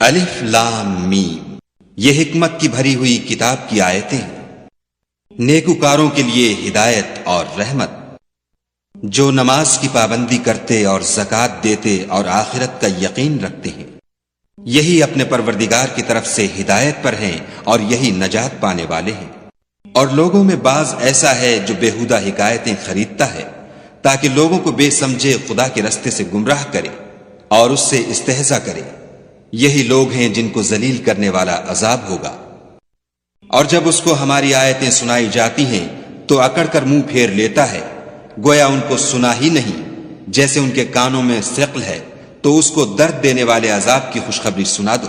الف لام میم، یہ حکمت کی بھری ہوئی کتاب کی آیتیں ہیں، نیکوکاروں کے لیے ہدایت اور رحمت، جو نماز کی پابندی کرتے اور زکوٰۃ دیتے اور آخرت کا یقین رکھتے ہیں، یہی اپنے پروردگار کی طرف سے ہدایت پر ہیں اور یہی نجات پانے والے ہیں۔ اور لوگوں میں بعض ایسا ہے جو بیہودہ حکایتیں خریدتا ہے تاکہ لوگوں کو بے سمجھے خدا کے رستے سے گمراہ کرے اور اس سے استہزاء کرے، یہی لوگ ہیں جن کو ذلیل کرنے والا عذاب ہوگا۔ اور جب اس کو ہماری آیتیں سنائی جاتی ہیں تو اکڑ کر منہ پھیر لیتا ہے، گویا ان کو سنا ہی نہیں، جیسے ان کے کانوں میں ثقل ہے، تو اس کو درد دینے والے عذاب کی خوشخبری سنا دو۔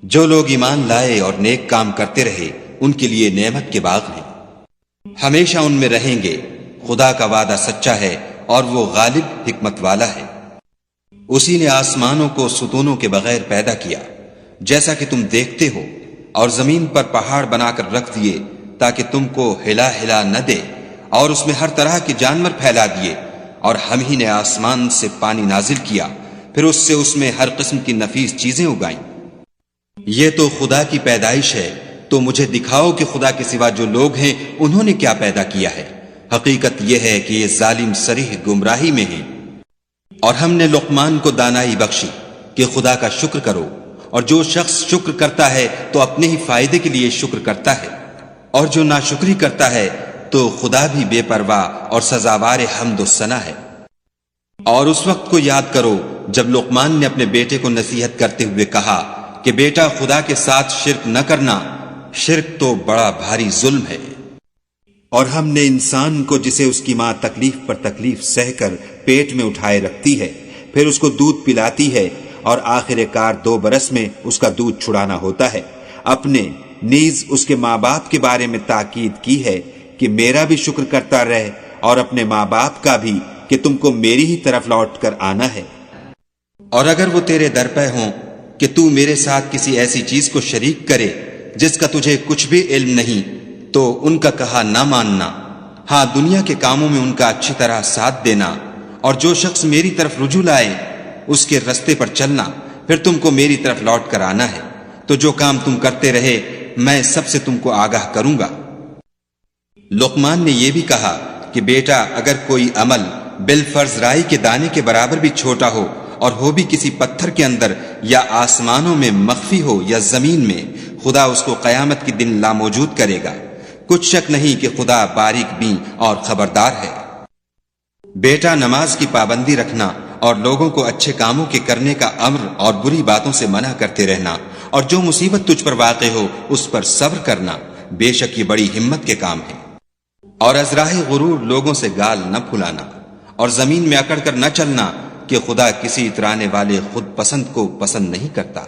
جو لوگ ایمان لائے اور نیک کام کرتے رہے ان کے لیے نعمت کے باغ ہیں، ہمیشہ ان میں رہیں گے، خدا کا وعدہ سچا ہے اور وہ غالب حکمت والا ہے۔ اسی نے آسمانوں کو ستونوں کے بغیر پیدا کیا جیسا کہ تم دیکھتے ہو، اور زمین پر پہاڑ بنا کر رکھ دیے تاکہ تم کو ہلا ہلا نہ دے، اور اس میں ہر طرح کے جانور پھیلا دیے، اور ہم ہی نے آسمان سے پانی نازل کیا، پھر اس میں ہر قسم کی نفیس چیزیں اگائیں۔ یہ تو خدا کی پیدائش ہے، تو مجھے دکھاؤ کہ خدا کے سوا جو لوگ ہیں انہوں نے کیا پیدا کیا ہے۔ حقیقت یہ ہے کہ یہ ظالم صریح گمراہی میں ہیں۔ اور ہم نے لقمان کو دانائی بخشی کہ خدا کا شکر کرو، اور جو شخص شکر کرتا ہے تو اپنے ہی فائدے کے لیے شکر کرتا ہے، اور جو ناشکری کرتا ہے تو خدا بھی بے پرواہ اور سزاوار حمد و ثنا ہے۔ اور اس وقت کو یاد کرو جب لقمان نے اپنے بیٹے کو نصیحت کرتے ہوئے کہا کہ بیٹا، خدا کے ساتھ شرک نہ کرنا، شرک تو بڑا بھاری ظلم ہے۔ اور ہم نے انسان کو، جسے اس کی ماں تکلیف پر تکلیف سہ کر پیٹ میں اٹھائے رکھتی ہے، پھر اس کو دودھ پلاتی ہے، اور آخر کار 2 برس میں اس کا دودھ چھڑانا ہوتا ہے، اپنے نیز اس کے ماں باپ کے بارے میں تاکید کی ہے کہ میرا بھی شکر کرتا رہے، اور اپنے ماں باپ کا بھی کہ تم کو میری ہی طرف لوٹ کر آنا ہے۔ اور اگر وہ تیرے در پہ ہوں کہ تو میرے ساتھ کسی ایسی چیز کو شریک کرے جس کا تجھے کچھ بھی علم نہیں، تو ان کا کہا نہ ماننا، ہاں دنیا کے کاموں میں ان کا اچھی طرح ساتھ دینا، اور جو شخص میری طرف رجوع لائے اس کے رستے پر چلنا، پھر تم کو میری طرف لوٹ کر آنا ہے، تو جو کام تم کرتے رہے میں سب سے تم کو آگاہ کروں گا۔ لقمان نے یہ بھی کہا کہ بیٹا، اگر کوئی عمل بالفرض رائی کے دانے کے برابر بھی چھوٹا ہو، اور ہو بھی کسی پتھر کے اندر یا آسمانوں میں مخفی ہو یا زمین میں، خدا اس کو قیامت کے دن لاموجود کرے گا۔ کچھ شک نہیں کہ خدا باریک بین اور خبردار ہے۔ بیٹا، نماز کی پابندی رکھنا اور لوگوں کو اچھے کاموں کے کرنے کا امر اور بری باتوں سے منع کرتے رہنا، اور جو مصیبت تجھ پر واقع ہو اس پر صبر کرنا، بے شک یہ بڑی ہمت کے کام ہے۔ اور ازراہ غرور لوگوں سے گال نہ پھلانا، اور زمین میں اکڑ کر نہ چلنا کہ خدا کسی اترانے والے خود پسند کو پسند نہیں کرتا۔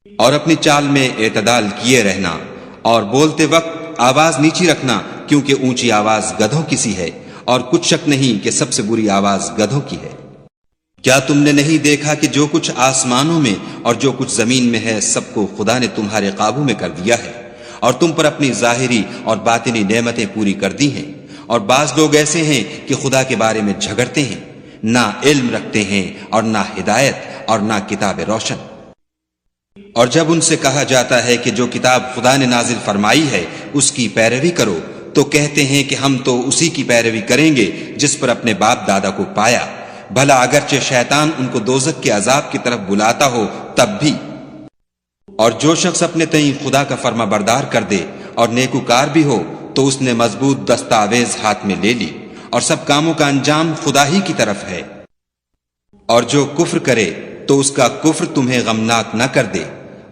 اور اپنی چال میں اعتدال کیے رہنا، اور بولتے وقت آواز نیچی رکھنا، کیونکہ اونچی آواز گدھوں کی سی ہے، اور کچھ شک نہیں کہ سب سے بری آواز گدھوں کی ہے۔ کیا تم نے نہیں دیکھا کہ جو کچھ آسمانوں میں اور جو کچھ زمین میں ہے سب کو خدا نے تمہارے قابو میں کر دیا ہے، اور تم پر اپنی ظاہری اور باطنی نعمتیں پوری کر دی ہیں۔ اور بعض لوگ ایسے ہیں کہ خدا کے بارے میں جھگڑتے ہیں، نہ علم رکھتے ہیں اور نہ ہدایت اور نہ کتاب روشن۔ اور جب ان سے کہا جاتا ہے کہ جو کتاب خدا نے نازل فرمائی ہے اس کی پیروی کرو، تو کہتے ہیں کہ ہم تو اسی کی پیروی کریں گے جس پر اپنے باپ دادا کو پایا، بھلا اگرچہ شیطان ان کو دوزخ کے عذاب کی طرف بلاتا ہو تب بھی۔ اور جو شخص اپنے تئیں خدا کا فرما بردار کر دے اور نیکوکار بھی ہو، تو اس نے مضبوط دستاویز ہاتھ میں لے لی، اور سب کاموں کا انجام خدا ہی کی طرف ہے۔ اور جو کفر کرے تو اس کا کفر تمہیں غمناک نہ کر دے،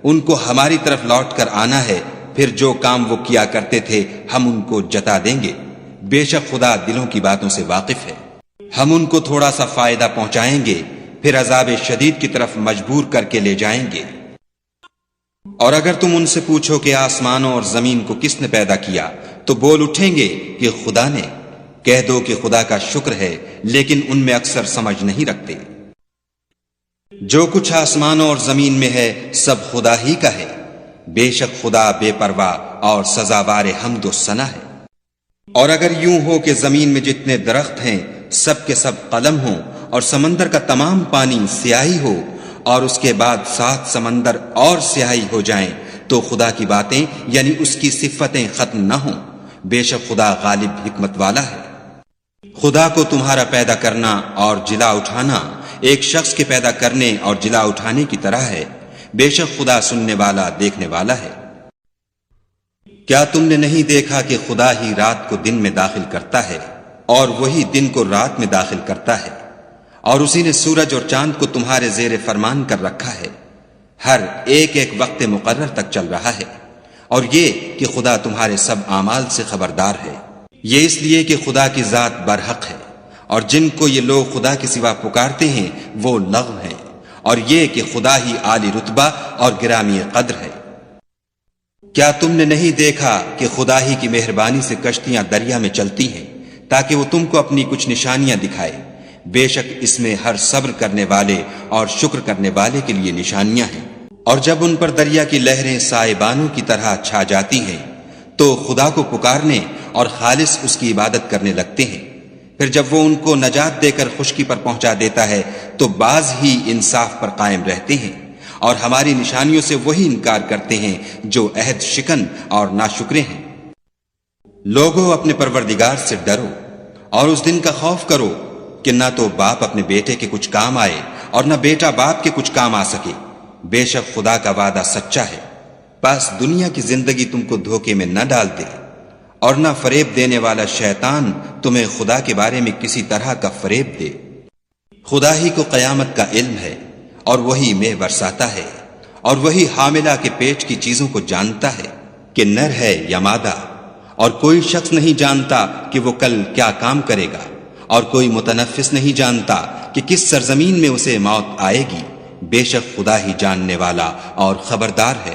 ان کو ہماری طرف لوٹ کر آنا ہے، پھر جو کام وہ کیا کرتے تھے ہم ان کو جتا دیں گے۔ بے شک خدا دلوں کی باتوں سے واقف ہے۔ ہم ان کو تھوڑا سا فائدہ پہنچائیں گے، پھر عذاب شدید کی طرف مجبور کر کے لے جائیں گے۔ اور اگر تم ان سے پوچھو کہ آسمانوں اور زمین کو کس نے پیدا کیا، تو بول اٹھیں گے کہ خدا نے۔ کہہ دو کہ خدا کا شکر ہے، لیکن ان میں اکثر سمجھ نہیں رکھتے۔ جو کچھ آسمانوں اور زمین میں ہے سب خدا ہی کا ہے، بے شک خدا بے پرواہ اور سزاوار حمد و ثنا ہے۔ اور اگر یوں ہو کہ زمین میں جتنے درخت ہیں سب کے سب قلم ہوں، اور سمندر کا تمام پانی سیاہی ہو، اور اس کے بعد 7 سمندر اور سیاہی ہو جائیں تو خدا کی باتیں یعنی اس کی صفتیں ختم نہ ہوں، بے شک خدا غالب حکمت والا ہے۔ خدا کو تمہارا پیدا کرنا اور جلا اٹھانا ایک شخص کے پیدا کرنے اور جلا اٹھانے کی طرح ہے، بے شک خدا سننے والا دیکھنے والا ہے۔ کیا تم نے نہیں دیکھا کہ خدا ہی رات کو دن میں داخل کرتا ہے اور وہی دن کو رات میں داخل کرتا ہے، اور اسی نے سورج اور چاند کو تمہارے زیر فرمان کر رکھا ہے، ہر ایک ایک وقت مقرر تک چل رہا ہے، اور یہ کہ خدا تمہارے سب اعمال سے خبردار ہے۔ یہ اس لیے کہ خدا کی ذات برحق ہے، اور جن کو یہ لوگ خدا کے سوا پکارتے ہیں وہ لغو ہیں، اور یہ کہ خدا ہی عالی رتبہ اور گرامی قدر ہے۔ کیا تم نے نہیں دیکھا کہ خدا ہی کی مہربانی سے کشتیاں دریا میں چلتی ہیں تاکہ وہ تم کو اپنی کچھ نشانیاں دکھائے؟ بے شک اس میں ہر صبر کرنے والے اور شکر کرنے والے کے لیے نشانیاں ہیں۔ اور جب ان پر دریا کی لہریں سائبانوں کی طرح چھا جاتی ہیں تو خدا کو پکارنے اور خالص اس کی عبادت کرنے لگتے ہیں، پھر جب وہ ان کو نجات دے کر خشکی پر پہنچا دیتا ہے تو بعض ہی انصاف پر قائم رہتے ہیں، اور ہماری نشانیوں سے وہی انکار کرتے ہیں جو عہد شکن اور ناشکرے ہیں۔ لوگوں اپنے پروردگار سے ڈرو اور اس دن کا خوف کرو کہ نہ تو باپ اپنے بیٹے کے کچھ کام آئے اور نہ بیٹا باپ کے کچھ کام آ سکے، بے شک خدا کا وعدہ سچا ہے۔ بس دنیا کی زندگی تم کو دھوکے میں نہ ڈال دے، اور نہ فریب دینے والا شیطان تمہیں خدا کے بارے میں کسی طرح کا فریب دے۔ خدا ہی کو قیامت کا علم ہے، اور وہی مے برساتا ہے، اور وہی حاملہ کے پیٹ کی چیزوں کو جانتا ہے کہ نر ہے یا مادہ، اور کوئی شخص نہیں جانتا کہ وہ کل کیا کام کرے گا، اور کوئی متنفس نہیں جانتا کہ کس سرزمین میں اسے موت آئے گی، بے شک خدا ہی جاننے والا اور خبردار ہے۔